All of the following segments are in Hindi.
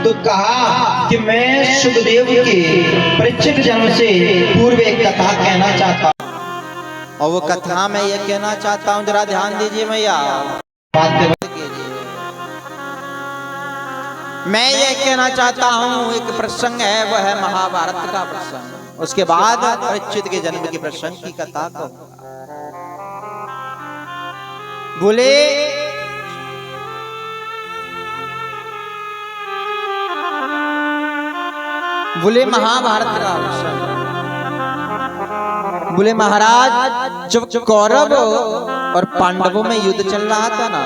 तो कहा कि मैं सुखदेव के परीक्षित जन्म से पूर्व एक कथा कहना चाहता हूँ। और वो कथा मैं ये कहना चाहता हूँ, जरा ध्यान दीजिए मैया। मैं ये कहना चाहता हूँ, एक प्रसंग है, वह है महाभारत का प्रसंग। उसके बाद परीक्षित के जन्म के प्रसंग की कथा कहूँगा। बोले महाभारत का प्रसंग। बोले महाराज, जब कौरव और पांडवों में युद्ध चल रहा था ना,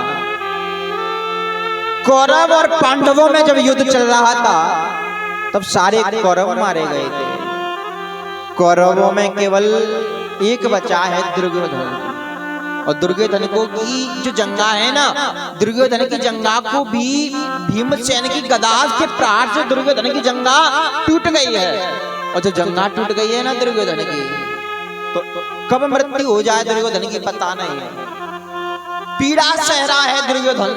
कौरव और पांडवों में जब युद्ध चल रहा था तब सारे कौरव मारे गए थे। कौरवों में केवल एक बचा है, दुर्योधन। और दुर्योधन को की जो जंगा है ना, दुर्योधन की जंगा को भी भीमसेन की गदा के प्रहार से दुर्योधन की जंगा टूट गई है। और जब जंगा टूट गई है ना दुर्योधन की, तो कब मृत्यु हो जाए दुर्योधन की पता नहीं है। पीड़ा सह रहा है दुर्योधन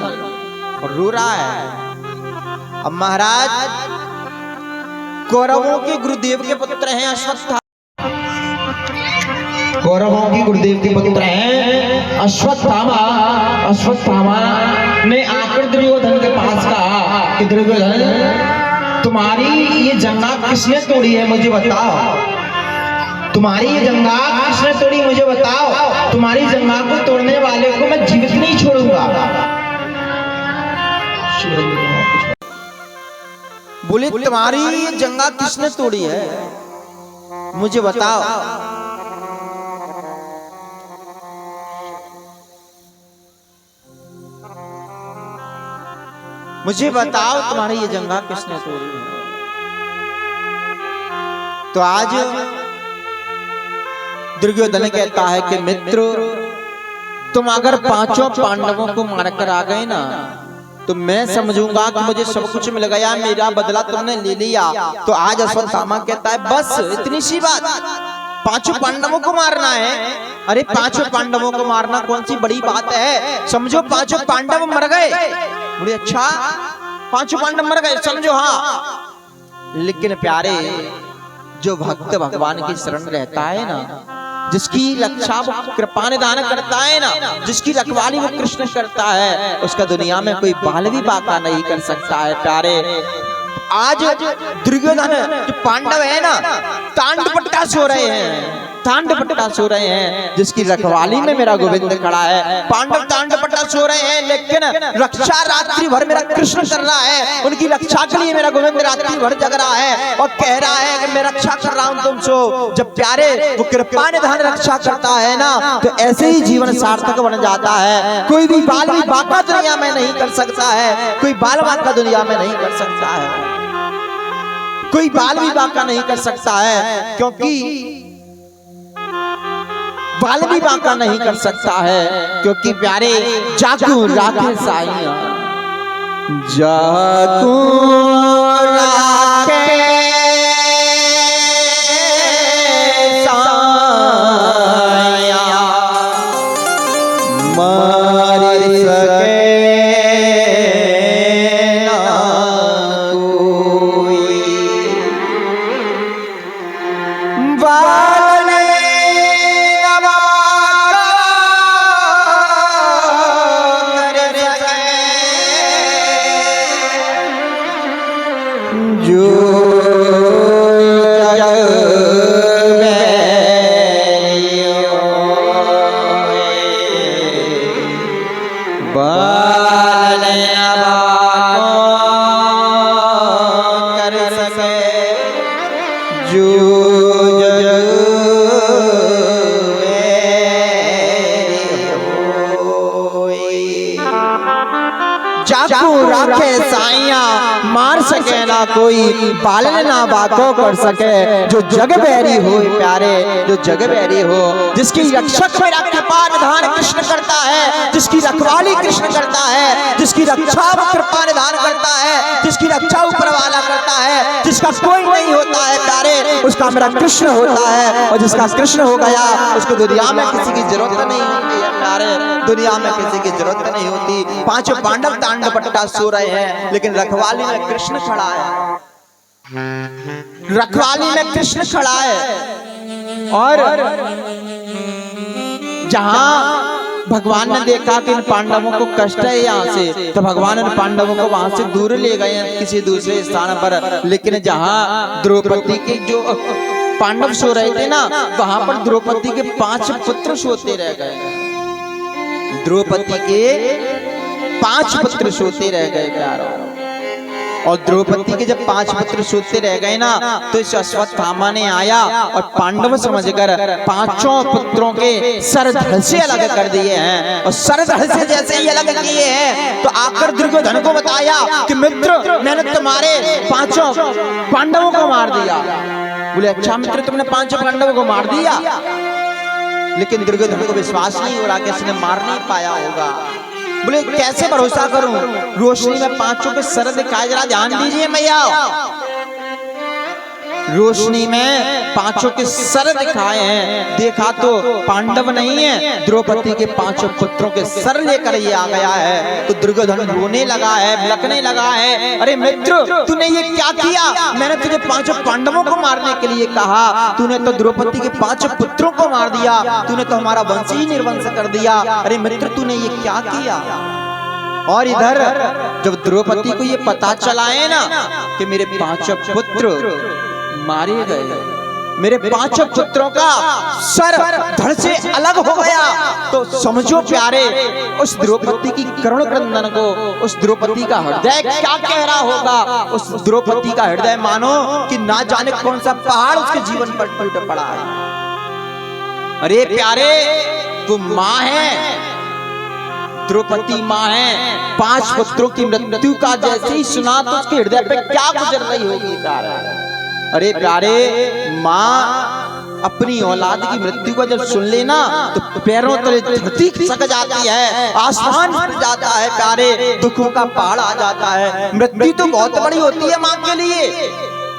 और रो रहा है। अब महाराज, कौरवों के गुरुदेव के पुत्र हैं अश्वत्थामा। कौरवों की गुरुदेव के पुत्र हैं अश्वत्थामा। अश्वत्थामा ने आकर दुर्योधन के पास कहा कि दुर्योधन, तुम्हारी ये जंगा किसने तोड़ी है, मुझे बताओ। तुम्हारी ये जंगा किसने तोड़ी, मुझे बताओ। तुम्हारी जंगा को तोड़ने वाले को मैं जीवित नहीं छोड़ूंगा। बोले तुम्हारी ये जंगा किसने तोड़ी है, मुझे बताओ। मुझे बताओ तुम्हारी ये जंगा किसने तोड़ी है। तो आज दुर्योधन कहता है कि मित्र, तुम अगर पांचों पांडवों को मारकर आ गए ना, तो मैं समझूंगा कि मुझे सब कुछ मिल गया, मेरा बदला तुमने ले लिया। तो आज अश्वत्थामा कहता है बस इतनी सी बात, पांचों पांडवों को मारना है। अरे पांचों पांडवों को मारना कौन सी बड़ी बात है, समझो पांचों पांडव मर गए। बोले अच्छा, पांचों पांडव मर गए, समझो हाँ। लेकिन प्यारे, जो भक्त भगवान की शरण रहता है ना, जिसकी रक्षा वो कृपा निधान करता है ना, जिसकी रखवाली वो कृष्ण करता है, उसका दुनिया में कोई बाल भी बाका नहीं कर सकता है। प्यारे, आज दुर्योधन जो पांडव है ना, तांड पट्टा सो रहे हैं, तांड पट्टा सो रहे हैं, जिसकी रखवाली में मेरा गोविंद खड़ा है। पांडव तांड पट्टा सो रहे हैं, लेकिन रक्षा रात्रि भर मेरा कृष्ण कर रहा है। उनकी रक्षा के लिए मेरा गोविंद रात्रि भर जग रहा है और कह रहा है कि मैं रक्षा कर रहा हूं, तुम सो। जब प्यारे वो कृपा निधान रक्षा करता है ना, तो ऐसे ही जीवन सार्थक बन जाता है। कोई भी बाल भी बाका दुनिया में नहीं कर सकता है, कोई बाल बाका दुनिया में नहीं कर सकता है, कोई बाल भी बाका नहीं कर सकता है, क्योंकि बाल भी बाका नहीं कर सकता है, क्योंकि प्यारे जागू राखे साईया, जागू राखे साईया, मार सके राखे साइया, मार सके ना कोई, पालन ना बाको कर सके। जो जग बैरी हो प्यारे, जो जग बैरी हो, जिसकी रक्षक मेरा कृपा निधान कृष्ण करता है, जिसकी रखवाली कृष्ण करता है, जिसकी रक्षा कृपा निधान करता है, जिसकी रक्षा ऊपर वाला करता है, जिसका कोई नहीं होता है प्यारे, उसका मेरा कृष्ण होता है, और जिसका कृष्ण हो गया उसको दुनिया में किसी की जरूरत नहीं होती है प्यारे, दुनिया में किसी की जरूरत नहीं होती। पांचों पांडव तांडव पट्टा सो रहे हैं, लेकिन रखवाली में कृष्ण खड़ा है, रखवाली में कृष्ण खड़ा है। और जहां भगवान ने देखा कि इन पांडवों को कष्ट है यहाँ से, तो भगवान इन पांडवों को वहां से दूर ले गए किसी दूसरे स्थान पर। लेकिन जहां द्रौपदी के जो पांडव सो रहे थे ना, वहां पर द्रौपदी के 5 पुत्र सोते रह गए। द्रौपदी के 5 पुत्र सोते रह गए प्यारो। और द्रौपदी के जब 5 पुत्र सोते रह गए ना, तो इस अश्वत्थामा ने आया और पांडव समझकर 5 पुत्रों के सर धड़ से अलग कर दिए हैं। और सर धड़ से जैसे ही अलग किए हैं, तो आकर दुर्योधन को बताया कि मित्र, मैंने तुम्हारे 5 पांडवों को मार दिया। बोले अच्छा मित्र, तुमने 5 पांडवों को मार दिया? लेकिन दुर्योधन को विश्वास नहीं हो रहा कि इसने मार नहीं पाया होगा। बोले कैसे भरोसा करूं? रोशनी में 5 के सर दिखाए, जरा ध्यान दीजिए मैया। रोशनी में 5 के सर दिखाए हैं, देखा तो पांडव नहीं है, द्रौपदी के 5 पुत्रों के सर लेकर ये आ गया है। तो दुर्योधन रोने लगा है, बिलखने लगा है। अरे मित्र, तूने ये क्या किया? मैंने तुझे 5 पांडवों को मारने के लिए कहा, तूने तो द्रौपदी के 5 पुत्रों को मार दिया, तूने तो हमारा वंश ही निर्वंश कर दिया। अरे मित्र, तूने ये क्या किया? और इधर जब द्रौपदी को ये पता चला है ना कि मेरे 5 पुत्र मारे गए, मेरे 5 पुत्रों का सर धड़ से अलग हो गया, तो समझो प्यारे, उस द्रौपदी की करुण क्रंदन को, उस द्रौपदी का हृदय क्या कह रहा होगा। उस द्रौपदी का हृदय मानो कि ना जाने कौन सा पहाड़ उसके जीवन पर टूट पड़ा है। अरे प्यारे, वो माँ है, द्रौपदी माँ है, 5 पुत्रों की मृत्यु का जैसे ही सुना तो उसके हृदय पे क्या गुजर रही होगी प्यारे। अरे प्यारे, माँ अपनी औलाद की मृत्यु को जब सुन लेना तो पैरों तले धरती खिसक जाती है, आसमान फट जाता है प्यारे, दुखों का पहाड़ आ जाता है। मृत्यु तो बहुत बड़ी होती है माँ के लिए,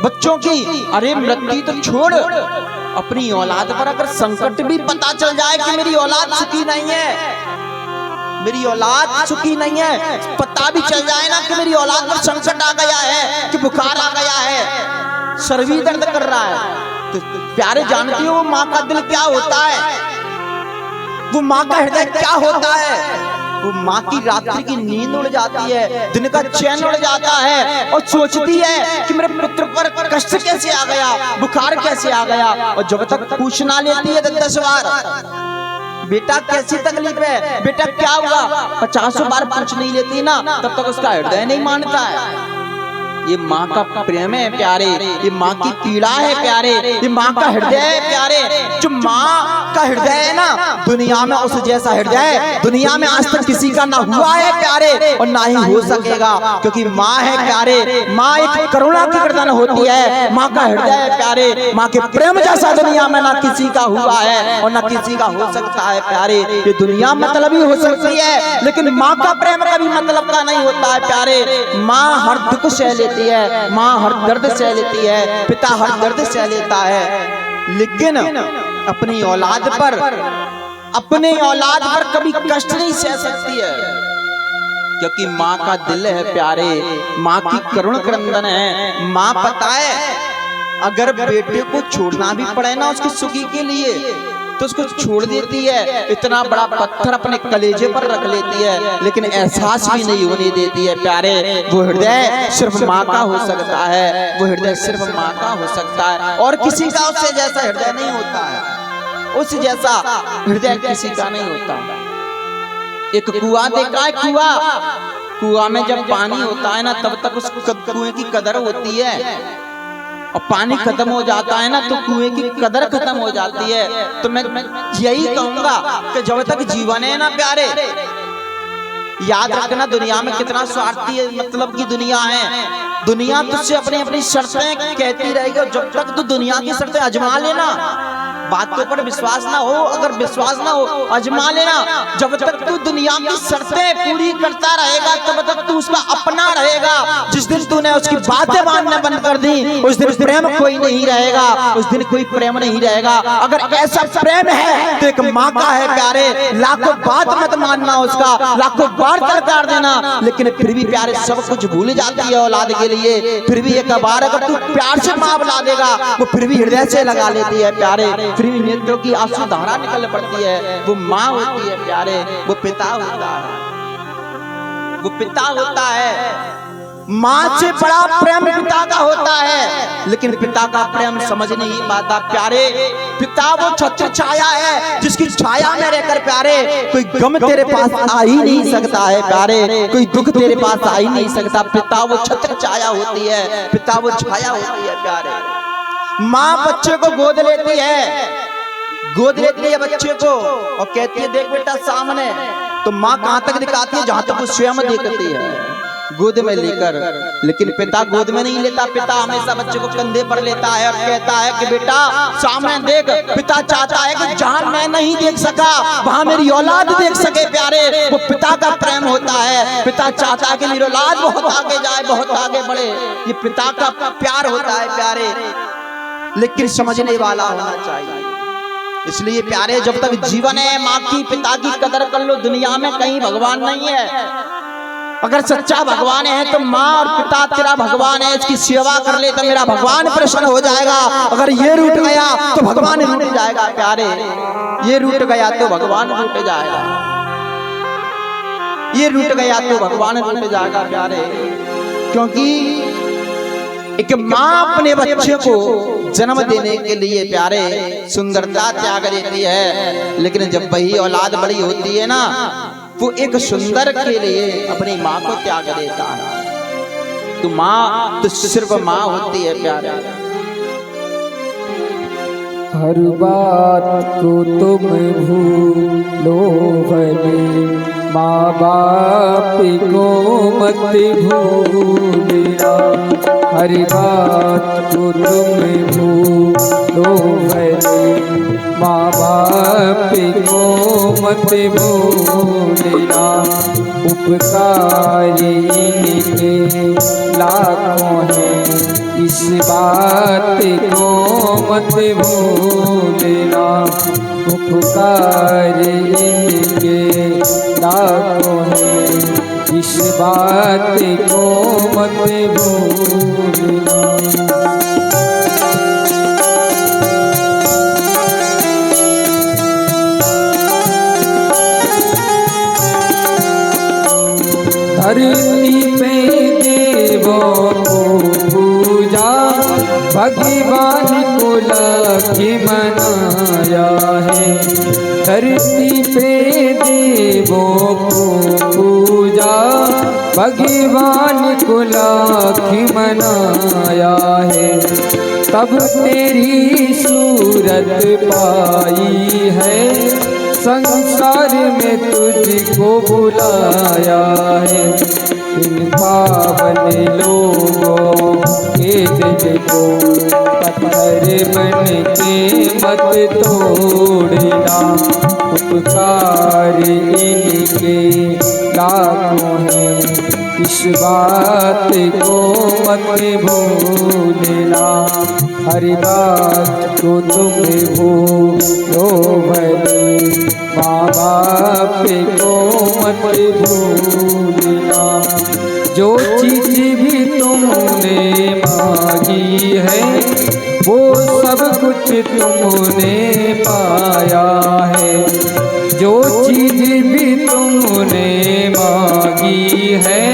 बच्चों की। अरे मृत्यु तो छोड़, अपनी औलाद पर अगर संकट भी पता चल जाए कि मेरी औलाद सुखी नहीं है, मेरी औलाद सुखी नहीं है, पता भी चल जाए ना कि मेरी औलाद पर संकट आ गया है, कि बुखार आ गया है, सर भी दर्द कर रहा है, तो प्यारे जानते हो वो माँ का दिल क्या होता है, वो माँ का हृदय क्या होता है। वो माँ की रात्रि की नींद उड़ जाती है, दिन का चैन उड़ जाता है, और सोचती है कि मेरे पुत्र पर कष्ट कैसे आ गया, बुखार कैसे आ गया। और जब तक पूछ ना लेती है 10 बार, बेटा कैसी तकलीफ है, बेटा क्या हुआ, 50 बार पूछ नहीं लेती ना, तब तक उसका हृदय नहीं मानता है। ये माँ का प्रेम है प्यारे, ये माँ की पीड़ा है प्यारे, ये माँ का हृदय है प्यारे। जो माँ का हृदय है ना, दुनिया में उस जैसा हृदय दुनिया में आज तक किसी का ना हुआ है प्यारे, और ना ही हो सकेगा, क्योंकि माँ है प्यारे। माँ एक करुणा की गर्दन होती है, माँ का हृदय है प्यारे। माँ के प्रेम जैसा दुनिया में ना किसी का हुआ है और ना किसी का हो सकता है प्यारे। ये दुनिया मतलबी हो सकती है, लेकिन माँ का प्रेम कभी मतलब का नहीं होता है प्यारे। माँ हर दुख सह लेती है, माँ हर दर्द सह लेती है, पिता हर दर्द सह लेता है, लेकिन अपनी औलाद पर कभी कष्ट नहीं सह सकती है, क्योंकि माँ का दिल है प्यारे, माँ की करुण क्रंदन है। माँ पता है, अगर बेटे को छोड़ना भी पड़े ना उसकी सुखी के लिए, तो उसको छोड़ देती है, इतना बड़ा पत्थर अपने कलेजे पर रख लेती है, लेकिन एहसास भी नहीं होने देती है प्यारे। वो हृदय सिर्फ माँ का हो सकता है, वो हृदय सिर्फ माँ का हो सकता है, और किसी का उससे जैसा हृदय नहीं होता है, उस जैसा हृदय किसी का नहीं होता। एक कुआं देखा है, कुआं में जब पानी होता है ना, तब तक उस कुएं की कदर होती है, और पानी खत्म हो जाता है ना तो कुएं की कदर खत्म हो जाती है। तो मैं यही कहूंगा कि जब तक जीवन है ना प्यारे, याद रखना दुनिया में कितना स्वार्थी है, मतलब की दुनिया है। दुनिया तुझसे अपनी अपनी शर्तें कहती रहेगी, और जब तक तू दुनिया की शर्तें आजमा लेना, बातों पर विश्वास ना हो, अगर विश्वास ना हो आजमा लेना। जब तक तू दुनिया की शर्तें पूरी करता रहेगा तब तक तू उसका अपना रहेगा। जिस दिन तूने उसकी बातें मानना बंद कर दी उस दिन प्रेम कोई नहीं रहेगा, उस दिन कोई प्रेम नहीं रहेगा। अगर ऐसा प्रेम है तो एक माँ का है प्यारे, लाखों बात मत मानना उसका, लाखों बार तलकार देना, लेकिन फिर भी प्यारे सब कुछ भूल जाती है औलाद के लिए। फिर भी एक बार अगर तू प्यार से माँ बुला देगा वो फिर भी हृदय से लगा लेती है प्यारे, फिर भी नेत्रों की आंसू धारा निकल पड़ती है। वो माँ होती है प्यारे, वो पिता होता है, वो पिता होता है। माँ से बड़ा प्रेम पिता का होता है, लेकिन पिता का प्रेम समझ नहीं पाता प्यारे। पिता वो छत्र छाया है जिसकी छाया में रहकर प्यारे कोई गम तेरे पास आ ही नहीं सकता है प्यारे, कोई दुख तेरे पास आ ही नहीं सकता। पिता वो छत्र छाया होती है, पिता वो छाया होती है प्यारे। माँ बच्चे को गोद लेती है, गोद लेती है बच्चे को और कहती है देख बेटा सामने, तो माँ कहां तक दिखाती है जहां तक वो स्वयं देखती है गोद में लेकर, लेकिन पिता गोद में नहीं लेता। पिता हमेशा बच्चे को कंधे पर लेता है और कहता है कि बेटा सामने देख। पिता चाहता है कि जहां मैं नहीं देख सका वहां मेरी औलाद देख सके प्यारे, वो पिता का प्रेम होता है। पिता चाहता है कि मेरी औलाद बहुत आगे जाए, बहुत आगे बढ़े, ये पिता का प्यार होता है प्यारे, लेकिन समझने वाला होना चाहिए। इसलिए प्यारे जब तक जीवन है माँ की पिता की कदर कर लो। दुनिया में कहीं भगवान नहीं है। अगर सच्चा भगवान है तो माँ और पिता तेरा भगवान है, इसकी सेवा कर ले तो मेरा भगवान प्रसन्न हो जाएगा। अगर ये रूठ गया तो भगवान रूठ जाएगा प्यारे, ये रूठ गया तो भगवान रूठ जाएगा, ये रूठ गया तो भगवान रूठ जाएगा प्यारे। क्योंकि एक माँ अपने बच्चे को जन्म देने के लिए प्यारे सुंदरता त्याग देती है, लेकिन जब वही औलाद बड़ी होती है ना वो एक सुंदर के लिए अपनी माँ को त्याग देता है। तो माँ तो सिर्फ माँ होती है प्यारे। हर बात को तुम भूलो भले, माँ बाप को मत भूलना। हर बात को तुम भूलो भले, माँ बाप को मत भूलना। उपकार इनके लाखों हैं, इस बात को मत भूलना। उपकार इनके लाखों हैं, इस बात को मत भूलना। धरती पे देवों को पूजा, भगवान को लाके मनाया है। धरती पे देवों को पूजा, भगवान को लाके मनाया है। तब तेरी सूरत पाई है, संसार में तुझको बुलाया है। इन पावन लोगों के दिल को पत्थर बन के मत तोड़ना। उपकार इनके लाखों हैं, इस बात को मत भूलना। हर बात को तुम भूलो भले, माँ बाप को मत भूलना। जो चीज भी तुमने मांगी है वो सब कुछ तुमने पाया है। जो चीज भी तुमने मांगी है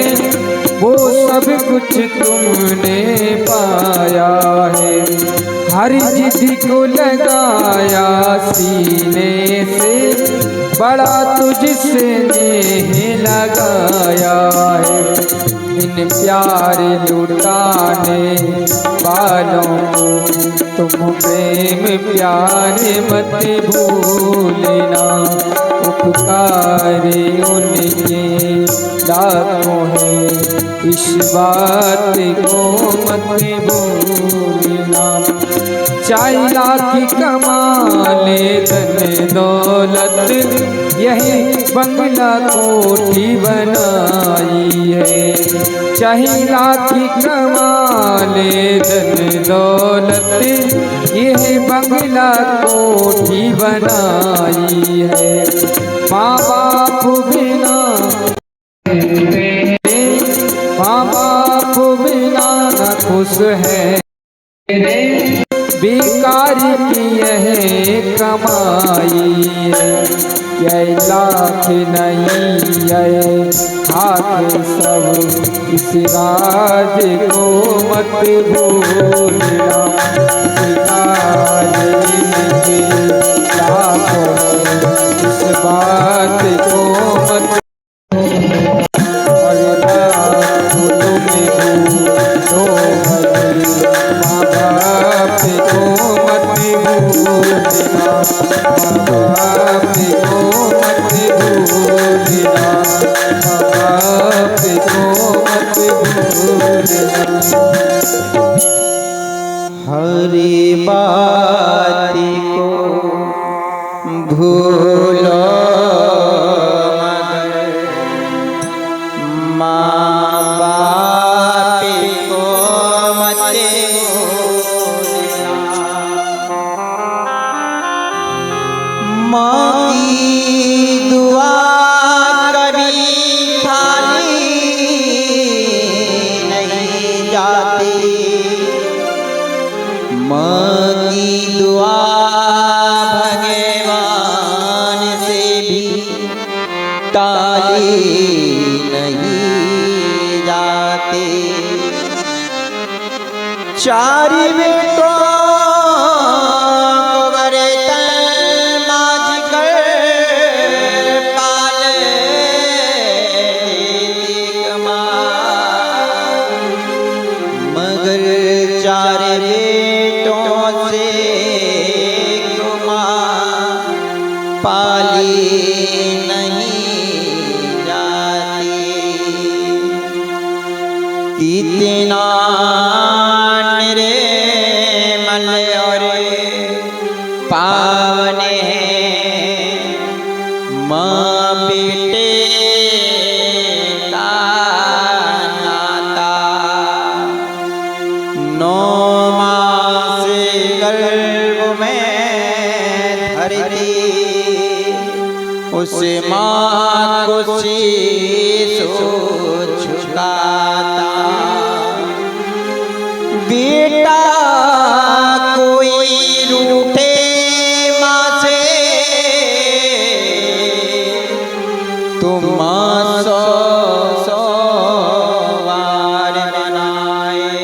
वो सब कुछ तुमने पाया है। हर जिद को लगाया सीने से, बड़ा तुझसे नेह लगाया है। इन प्यार लुटाने वालों को तुम प्रेम प्यार मत भूलना। उपकार उनके लाखों हैं, इस बात को मत भूलना। चाहे लाख कमाले धन दौलत, यही बंगला कोठी बनाई है। चाहे लाख कमाले धन दौलत, यही बंगला कोठी बनाई है। माँ बाप बिना, माँ बाप बिना न खुश है, बेकारी की यह कमाई है। यह लाख नहीं है हाथ सब, इस राज को मत भूलना। राज इनके लाख है, इस बात को मत हरी बात को भूलो मगर माँ बाप को मत भूलना। माँ की दुआ कभी खाली नहीं जाती, माँ की दुआ भगवान से भी टाली नहीं जाती। चार बेटों को बर्तन मांझ कर पाले देती माँ, मगर चार बेटों से माँ पाली नहीं जाती। कितना निर्मल और पावने हैं माँ बेटे का नाता। 9 मास गर्भ में धरती, उस माँ को शीशो झुकाता। बेटा कोई रूठे माँ से, तो माँ 100 वार बनाए।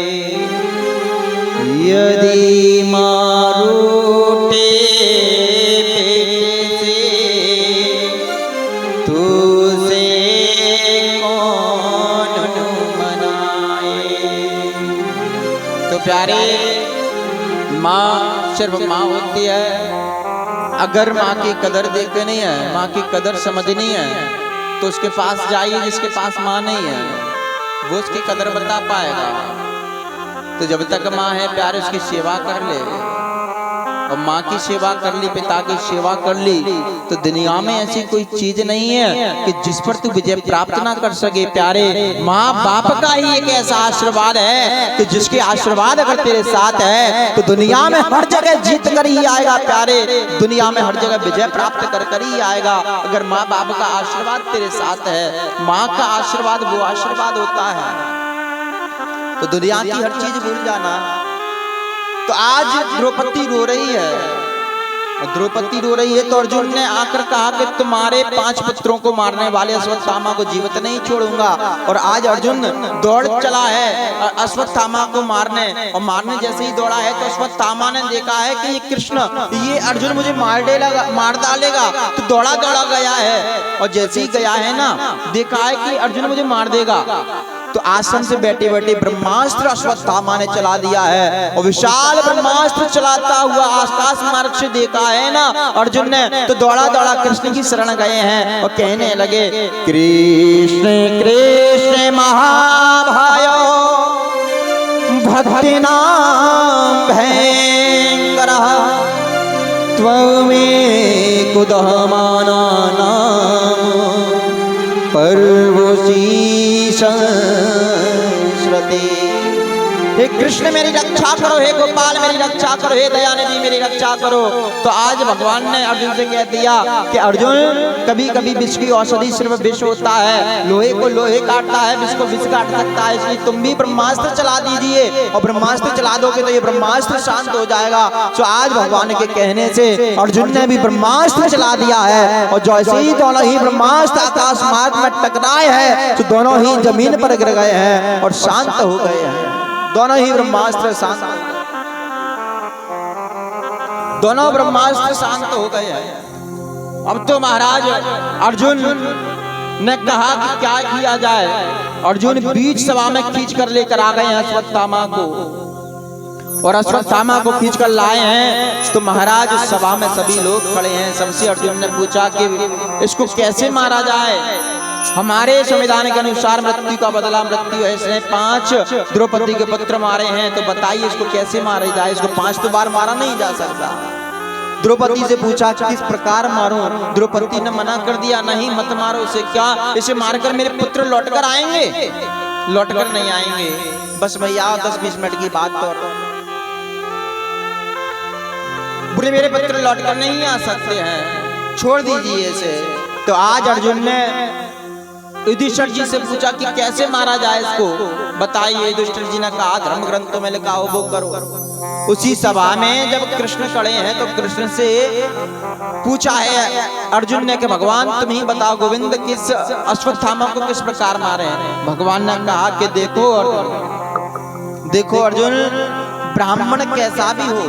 यदि माँ रूठे बेटे से, तो उसे कौन मनाए। तो प्यारे, माँ सिर्फ माँ होती है। अगर माँ की कदर देखते नहीं है, माँ की कदर समझनी है, तो उसके पास जाइए जिसके पास माँ नहीं है, वो उसकी कदर बता पाएगा। तो जब तक माँ है प्यारे, उसकी सेवा कर ले। और माँ की सेवा कर ली, पिता की सेवा कर ली, तो दुनिया में ऐसी कोई चीज नहीं है कि जिस पर तू विजय प्राप्त ना कर सके। प्यारे, माँ बाप का ही एक ऐसा आशीर्वाद है कि जिसके आशीर्वाद अगर तेरे साथ है तो दुनिया में हर जगह जीत कर ही आएगा। प्यारे, दुनिया में हर जगह विजय प्राप्त कर ही आएगा अगर माँ बाप का आशीर्वाद तेरे साथ है। माँ का आशीर्वाद वो आशीर्वाद होता है, तो दुनिया की हर चीज भूल जाना। तो आज द्रौपदी रो रही है, और द्रौपदी रो रही है तो अर्जुन ने आकर कहा कि तुम्हारे 5 पुत्रों को मारने वाले अश्वत्थामा को जीवित नहीं छोड़ूंगा। और आज अर्जुन दौड़ चला है अश्वत्थामा को मारने, और मारने जैसे ही दौड़ा है तो अश्वत्थामा ने देखा है कि ये कृष्ण, ये अर्जुन मुझे मार डालेगा, तो दौड़ा दौड़ा गया है। और जैसे ही गया है ना, देखा है कि अर्जुन मुझे मार देगा, तो आसन से बैठे बैठे ब्रह्मास्त्र अश्वत्थामा ने चला दिया है। और विशाल ब्रह्मास्त्र चलाता हुआ आकाश मार्ग से देखा है ना अर्जुन ने, तो दौड़ा दौड़ा कृष्ण की शरण गए हैं और कहने लगे, कृष्ण कृष्ण महाभायो भक्ति नाम भयंकर वह में कुदहमाना नाम पर्वशीष श्रते। हे कृष्ण मेरी रक्षा करो, हे गोपाल मेरी रक्षा करो, हे दयानिधि मेरी रक्षा करो। तो आज भगवान ने अर्जुन से कह दिया कि अर्जुन कभी कभी विष की औषधि सिर्फ विष होता है, लोहे को लोहे काटता है, विष को विष काट सकता है, इसलिए तुम भी ब्रह्मास्त्र चला दीजिए और ब्रह्मास्त्र चला दोगे तो ये ब्रह्मास्त्र शांत हो जाएगा। तो आज भगवान के कहने से अर्जुन ने भी ब्रह्मास्त्र चला दिया है और जैसे ही दोनों ही ब्रह्मास्त्र आकाश मार्ग में टकराए हैं तो दोनों ही जमीन पर गिर गए हैं और शांत हो गए हैं। दोनों ही ब्रह्मास्त्र शांत, दोनों ब्रह्मास्त्र शांत हो गए हैं। अब तो महाराज अर्जुन ने कहा कि क्या किया जाए। अर्जुन बीच सभा में खींच कर लेकर आ गए हैं अश्वत्थामा को और अश्वत्थामा को खींच कर लाए हैं। तो महाराज सभा में सभी लोग खड़े हैं। सबसे अर्जुन ने पूछा कि इसको कैसे मारा जाए। हमारे संविधान के अनुसार मृत्यु का बदला मृत्यु है। इसने 5 द्रौपदी के पुत्र मारे हैं, तो बताइए इसको कैसे मारा जाए। इसको 5 तो बार मारा नहीं जा सकता। द्रौपदी से पूछा किस प्रकार मारूं। द्रौपदी ने मना कर दिया, नहीं मत मारो इसे। क्या इसे मारकर मेरे पुत्र लौटकर आएंगे? लौटकर नहीं आएंगे। बस भैया 10-20 मिनट की बात तो बोले मेरे पुत्र लौटकर नहीं आ सकते हैं, छोड़ दीजिए इसे। तो आज अर्जुन ने युधिष्ठिर जी से पूछा कि कैसे मारा जाए इसको, बताइए। युधिष्ठिर जी ने कहा धर्म ग्रंथों में लिखा हो वो करो। उसी सभा में जब कृष्ण खड़े हैं तो कृष्ण से पूछा है अर्जुन ने कि भगवान तुम ही बताओ गोविंद किस अश्वत्थामा को किस प्रकार मारे हैं। भगवान ने कहा कि देखो अर्जुन, ब्राह्मण कैसा भी हो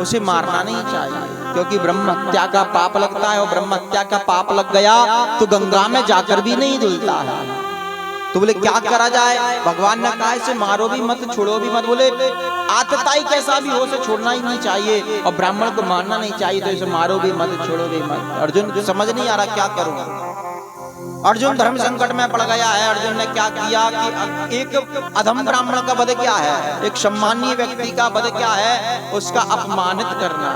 उसे मारना नहीं चाहिए, क्योंकि ब्रह्म हत्या का पाप लगता है और ब्रह्म हत्या का पाप लग गया तो गंगा में जाकर भी नहीं धुलता है। तो बोले क्या करा जाए। भगवान ने कहा इसे मारो भी मत, छोड़ो भी मत। बोले आतताई कैसा भी हो उसे छोड़ना ही नहीं चाहिए और ब्राह्मण को मारना नहीं चाहिए, तो इसे मारो भी मत, छोड़ो भी मत। अर्जुन समझ नहीं आ रहा क्या करूं। अर्जुन धर्म संकट में पड़ गया है। अर्जुन ने क्या किया कि एक अधम ब्राह्मण का वध क्या है, एक सम्मानीय व्यक्ति का वध क्या है, उसका अपमानित करना।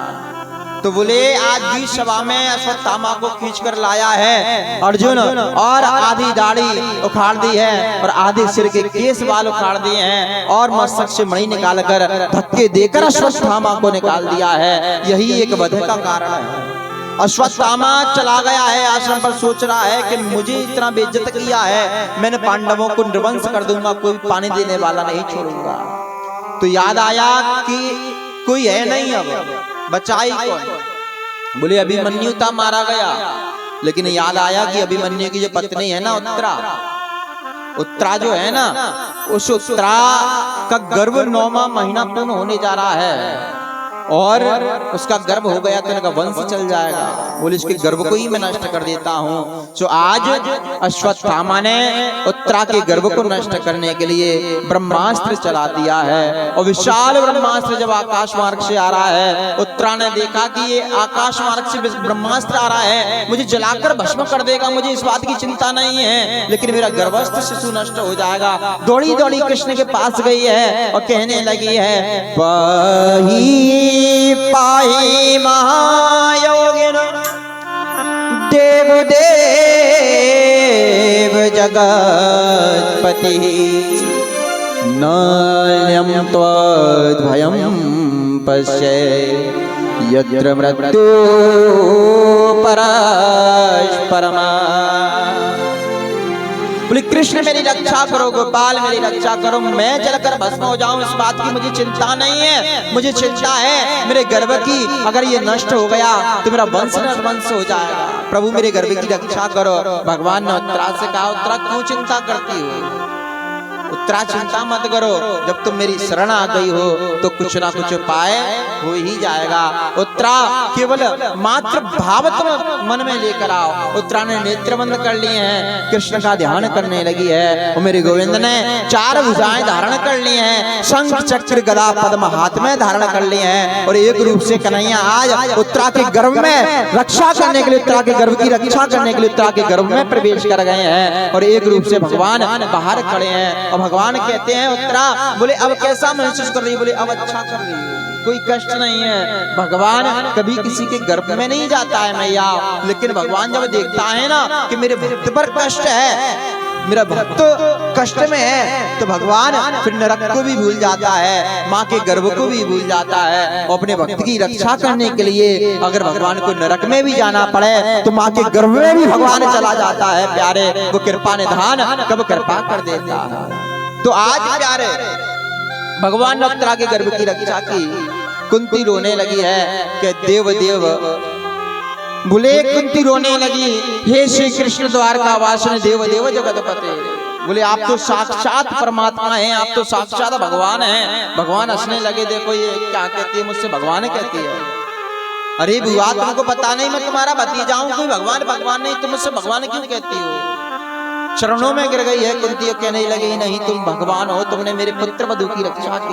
तो बोले आज भी सभा में अश्वत्थामा को खींच कर लाया है अर्जुन और आधी दाढ़ी उखाड़ दी है और आधे सिर के केस बाल उखाड़ दिए हैं और मस्तक से मणि निकाल कर धक्के देकर अश्वत्थामा को निकाल दिया है। यही एक वध का कारण है। अश्वत्थामा चला गया है आश्रम पर, सोच रहा है कि मुझे इतना बेइज्जत किया है, मैंने पांडवों को निर्वंश कर दूंगा, कोई पानी देने वाला नहीं छोड़ूंगा। तो याद आया कि कोई है नहीं, अब बचाई कौन। बोले अभिमन्यु था मारा गया, लेकिन याद आया कि अभिमन्यु की जो पत्नी है ना उत्तरा जो है ना, उस उत्तरा का गर्भ 9वां महीना पूर्ण होने जा रहा है और उसका गर्भ हो गया तो इनका वंश चल जाएगा। बोले इसके गर्भ को ही मैं नष्ट कर देता हूँ। तो आज अश्वत्थामा ने उत्तरा के गर्भ को नष्ट करने के लिए ब्रह्मास्त्र चला दिया है और विशाल ब्रह्मास्त्र जब आकाश मार्ग से आ रहा है, उत्तरा ने देखा कि ये आकाश मार्ग से ब्रह्मास्त्र आ रहा है, मुझे जलाकर भस्म कर देगा, मुझे इस बात की चिंता नहीं है, लेकिन मेरा गर्भस्थ शिशु नष्ट हो जाएगा। दौड़ी दौड़ी कृष्ण के पास गई है और कहने लगी है पाही महायोगिन देव देव जगत्पति नान्यं त्वद्भयं पश्ये यत्र मृत्यु परस्परमा। बोले कृष्ण मेरी रक्षा करो, गोपाल मेरी रक्षा करो, मैं जलकर भस्म हो जाऊं इस बात की मुझे चिंता नहीं है। मुझे चिंता है मेरे गर्भ की, अगर ये नष्ट हो गया तो मेरा वंश निर्वंश हो जाएगा। प्रभु मेरे गर्भ की रक्षा करो। भगवान ने उत्तरा से कहा उत्तरा क्यों चिंता करती हो, उत्तरा चिंता मत करो, जब तुम मेरी शरण आ गई हो तो कुछ ना कुछ उपाय हो ही जाएगा। उत्तरा केवल मात्र भाव तुम मन में लेकर आओ। उत्तरा ने नेत्र बंद कर लिए हैं, कृष्ण का ध्यान करने लगी है और मेरे गोविंद ने 4 भुजाएं धारण कर ली हैं, शंख चक्र गदा पद्म हाथ में धारण कर लिए हैं और एक रूप से कन्हैया आज उत्तरा के गर्भ में रक्षा करने के लिए, उत्तरा के गर्भ की रक्षा करने के लिए उत्तरा के गर्भ में प्रवेश कर गए हैं और एक रूप से भगवान बाहर खड़े हैं और भगवान कहते हैं उत्तरा, बोले अब कैसा महसूस कर रही है? बोले अब अच्छा कर रही है, कोई कष्ट नहीं है। भगवान कभी किसी के गर्भ में नहीं जाता है मैया, लेकिन भगवान जब देखता है ना कि मेरे भक्त पर कष्ट है, मेरा भक्त कष्ट में है, तो भगवान फिर नरक को भी भूल जाता है, माँ के गर्भ को भी भूल जाता है। और अपने भक्त की रक्षा करने के लिए अगर भगवान को नरक में भी जाना पड़े तो माँ के गर्भ में भी भगवान चला जाता है। प्यारे, वो कृपा निधान कब कृपा कर देता है। तो आज प्यारे भगवान ने उत्तरा के गर्भ की रक्षा की। कुंती रोने लगी है कि देव देव, बोले कुंती रोने लगी, हे श्री कृष्ण द्वारका वासन देव देव जगतपते, बोले आप तो साक्षात परमात्मा हैं, आप तो साक्षात भगवान हैं। भगवान हंसने लगे, देखो ये क्या कहती है, मुझसे भगवान कहती है। अरे बुआ तुमको पता नहीं मैं तुम्हारा भतीजा हूं, कोई भगवान भगवान नहीं, तुम मुझसे भगवान क्यों कहती हो? चरणों में गिर गई है कुंती, कहने लगी नहीं तुम भगवान हो, तुमने मेरे पुत्र वधु की रक्षा की।